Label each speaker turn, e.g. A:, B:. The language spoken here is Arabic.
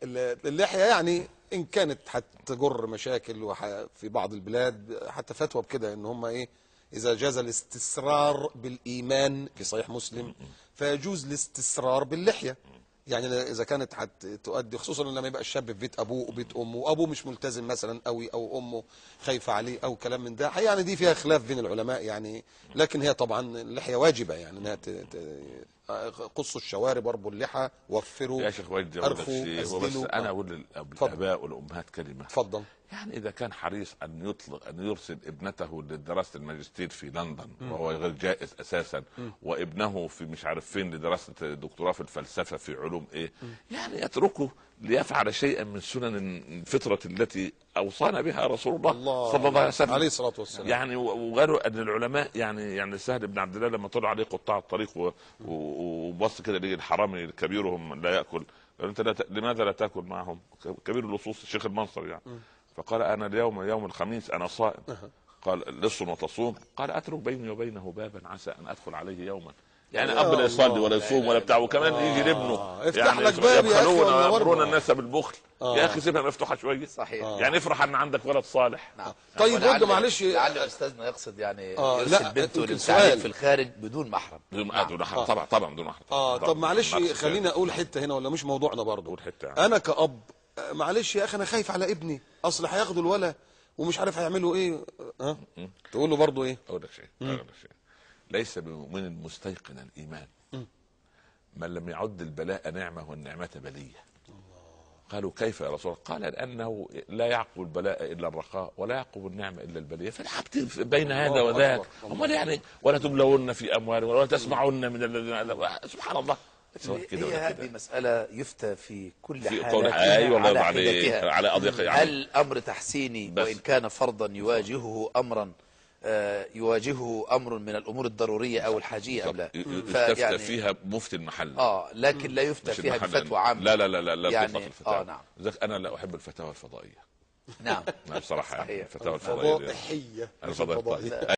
A: اللحية يعني إن كانت هتجر مشاكل في بعض البلاد، حتى فتوى بكده إن هم إيه، إذا جاز الاستسرار بالإيمان في صحيح مسلم فيجوز الاستسرار باللحية. يعني إذا كانت هتؤدي، خصوصا لما يبقى الشاب في بيت أبوه وبيت أمه، وأبوه مش ملتزم مثلا قوي أو أمه خايفة عليه أو كلام من ده، يعني دي فيها خلاف بين العلماء يعني. لكن هي طبعا اللحية واجبة، يعني إنها قصوا الشوارب واربوا اللحى وفروا
B: يا شيخ وجدي
A: ارخوا
B: هو بس
A: اسدلوا.
B: انا اقول للاباء والامهات كلمه.
A: اتفضل.
B: يعني اذا كان حريص ان يرسل ابنته لدراسه الماجستير في لندن وهو غير جائز اساسا، وابنه في مش عارف فين لدراسه دكتوراه في الفلسفه في علوم ايه، يعني يتركه ليفعل شيئا من سنن الفطره التي اوصانا بها رسول الله صلى الله عليه وسلم
A: عليه الصلاه والسلام.
B: يعني وقالوا ان العلماء يعني سهل بن عبد الله لما طلع عليه قطاع الطريق وبص كده لقي الحرامي كبيرهم لا ياكل، قال انت لماذا لا تاكل معهم؟ كبير اللصوص الشيخ المنصر يعني. فقال انا اليوم يوم الخميس انا صائم. قال لص وتصوم؟ قال اترك بيني وبينه بابا عسى ان ادخل عليه يوما. يعني اب لا يصلي ولا يصوم ولا بتاع، وكمان يجي لابنه
A: افتح
B: يعني
A: لك باب يا اخي
B: يبخلون الناس بالبخل. يا اخي سيبها مفتوحه شويه.
C: صحيح.
B: يعني افرح ان عندك ولد صالح.
C: نعم.
A: طيب برضه معلش،
C: لعل استاذنا يقصد يعني
A: لا
C: يرسل بنته
A: يمكن
C: للتعليم
A: سؤال.
C: في الخارج بدون محرم.
B: بدون محرم طبعا بدون محرم.
A: طب معلش خليني اقول حته هنا، ولا مش موضوعنا برضه.
B: قول حته يعني.
A: انا كأب معلش يا اخي انا خايف على ابني، اصل هياخدوا الولا ومش عارف هيعملوا ايه. تقول له برضه ايه؟
B: اقول لك شيء ليس بمؤمن مستيقن الايمان من لم يعد البلاء نعمه والنعمه بليه. قالوا كيف يا رسول الله؟ قال لانه لا يعقب البلاء الا الرخاء ولا يعقب النعمه الا البليه، فالعبد بين هذا وذاك. امال يعني ولا تبلون في اموالهم ولا تسمعن من الذين، سبحان الله.
C: هي هذه مسألة يفتى في كل
B: في
C: حالة
B: على
C: حدتها.
B: على أضيق يعني.
C: هل أمر تحسيني وإن كان فرضا يواجهه أمر من الأمور الضرورية أو الحاجية أم لا؟
B: يفتى فيها مفتي المحل.
C: لكن لا يفتى فيها بفتوى عامة.
B: لا
C: يعني
B: تطلق الفتاوى.
C: نعم.
B: أنا لا أحب الفتاوى الفضائية.
C: نعم
B: بصراحة يعني الفتاوى
A: الفضائية.
B: الفضائية